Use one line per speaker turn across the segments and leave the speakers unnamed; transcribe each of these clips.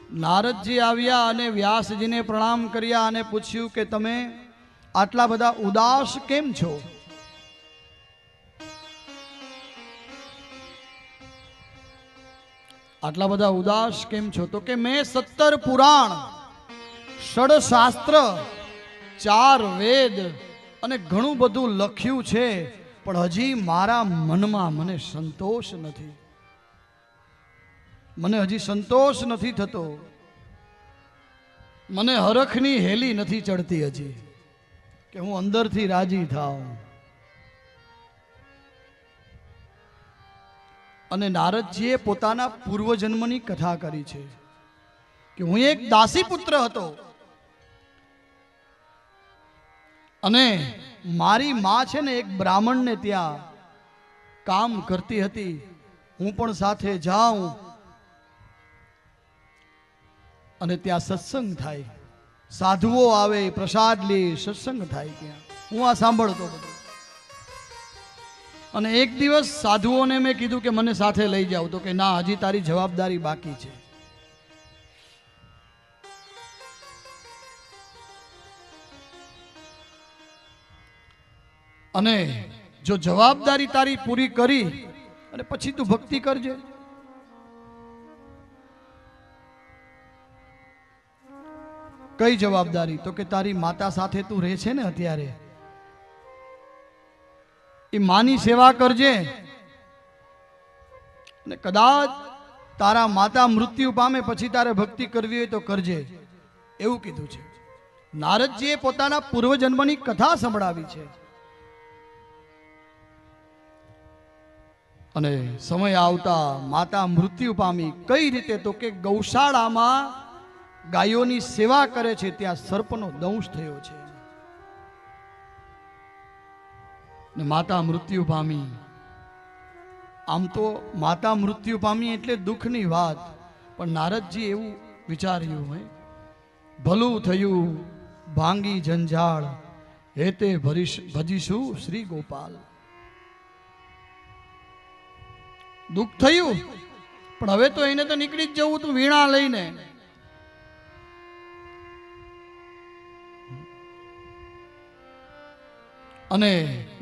નારદજી આવ્યા અને વ્યાસજીને પ્રણામ કર્યા અને પૂછ્યું કે તમે આટલા બધા ઉદાસ કેમ છો? આટલા બધા ઉદાસ કેમ છો? તો કે મેં 17 પુરાણ, 6 શાસ્ત્ર, 4 વેદ અને ઘણું બધું લખ્યું છે, પણ હજી મારા મનમાં મને સંતોષ નથી. મને હજી સંતોષ નથી થતો. મને હરખની હેલી નથી ચડતી હજી કે હું અંદરથી રાજી થાઉં. અને નારદજીએ પોતાના પૂર્વજન્મની કથા કરી છે કે હું એક દાસી પુત્ર હતો અને મારી માં છે ને એક બ્રાહ્મણને ત્યાં કામ કરતી હતી. હું પણ સાથે જાઉં અને ત્યાં સત્સંગ થાય, સાધુઓ આવે, પ્રસાદ લે, સત્સંગ થાય. ત્યાં હું આ સાંભળતો બધું. અને એક દિવસ સાધુઓને મેં કીધું કે મને સાથે લઈ જાઓ. તો કે ના, હજી તારી જવાબદારી બાકી છે. અને જો જવાબદારી તારી પૂરી કરી અને પછી તું ભક્તિ કરજે. કઈ જવાબદારી? તો કે તારી માતા સાથે તું રહે છે ને અત્યારે, એ માની સેવા કરજે. અને કદાચ તારા માતા મૃત્યુ પામે પછી તારે ભક્તિ કરવી હોય તો કરજે, એવું કીધું છે. નારદજીએ પોતાના પૂર્વજન્મની કથા સંભળાવી છે. અને સમય આવતા માતા મૃત્યુ પામી. કઈ રીતે? તો કે ગૌશાળામાં ગાયોની સેવા કરે છે, ત્યાં સર્પનો દંશ થયો છે ને માતા મૃત્યુ પામી. આમ તો માતા મૃત્યુ પામી એટલે દુઃખની વાત, પણ નારદજી એવું વિચાર્યું હે, ભલું થયું ભાંગી જંજાળ, હેતે ભજીશું શ્રી ગોપાલ. દુઃખ થયું, પણ હવે તો એને તો નીકળી જ જવું તું વીણા લઈને. અને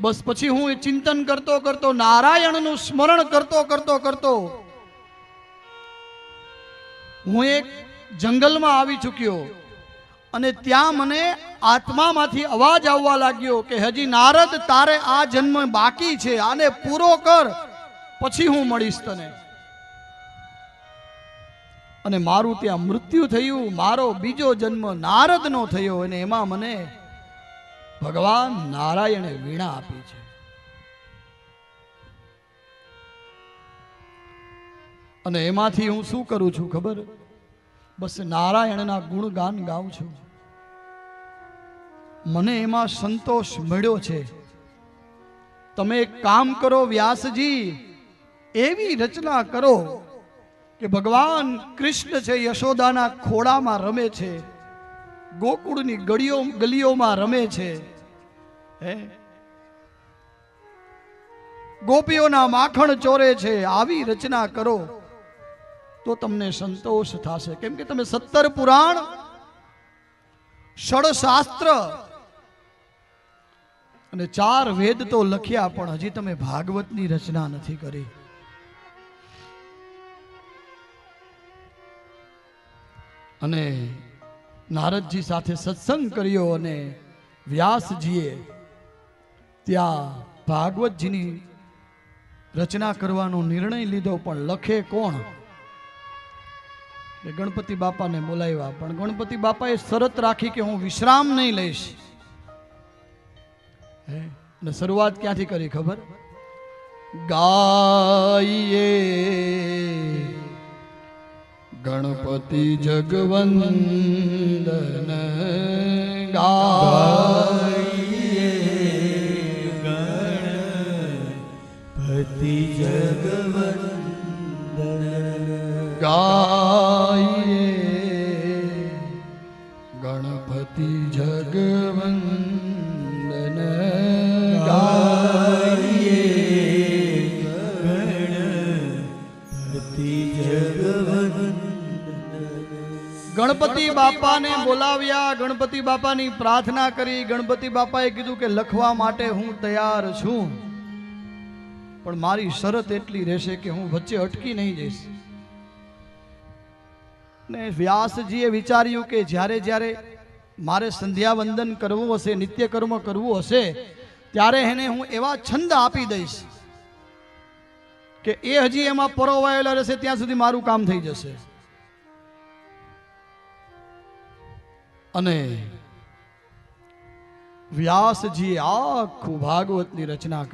બસ પછી હું ચિંતન કરતો કરતો, નારાયણનું સ્મરણ કરતો કરતો કરતો હું એક જંગલમાં આવી ચૂક્યો. અને ત્યાં મને આત્મામાંથી અવાજ આવવા લાગ્યો કે હજી નારદ, તારે આ જન્મ બાકી છે, આને પૂરો કર, પછી હું મળીશ તને. અને મારું ત્યાં મૃત્યુ થયું, મારો બીજો જન્મ નારદનો થયો અને એમાં મને ભગવાન નારાયણે વીણા આપી છે. અને એમાંથી હું શું કરું છું ખબર? બસ નારાયણના ગુણગાન ગાઉં છું. મને એમાં સંતોષ મળ્યો છે. તમે એક કામ કરો વ્યાસજી, એવી રચના કરો કે ભગવાન કૃષ્ણ છે યશોદાના ખોળામાં રમે છે, ગોકુળની ગલીઓમાં રમે છે, ગોપીઓના માખણ ચોરે છે. આવી રચના કરો તો તમને સંતોષ થશે. કેમ કે તમે 17 પુરાણ, 6 શાસ્ત્ર અને 4 વેદ તો લખ્યા, પણ હજી તમે ભાગવતની રચના નથી કરી. અને નારદજી સાથે સત્સંગ કર્યો અને વ્યાસજીએ ત્યાં ભાગવતજીની રચના કરવાનો નિર્ણય લીધો. પણ લખે કોણ? ગણપતિ બાપાને બોલાવ્યા, પણ ગણપતિ બાપાએ શરત રાખી કે હું વિશ્રામ નહીં લઈશ. અને શરૂઆત ક્યાંથી કરી ખબર? ગાઈએ ગણપતિ જગવંદન,
ગાઈએ ગણપતિ જગવંદન,
ગાઈએ ગણપતિ જગવંદન,
ગાઈએ ગણપતિ જગવંદન.
ગણપતિ બાપાને બોલાવ્યા, ગણપતિ બાપાની પ્રાર્થના કરી. ગણપતિ બાપાએ કીધું કે લખવા માટે હું તૈયાર છું, પણ મારી શરત એટલી રહેશે કે હું વચ્ચે અટકી નહીં જઈશ. ને વ્યાસજીએ વિચાર્યું કે જ્યારે જ્યારે મારે સંધ્યા વંદન કરવું હશે, નિત્ય કર્મ કરવું હશે, ત્યારે એને હું એવા છંદ આપી દઈશ કે એ હજી એમાં પરોવાયેલા રહેશે ત્યાં સુધી મારું કામ થઈ જશે. અને વ્યાસજીએ આખું ભાગવતની રચના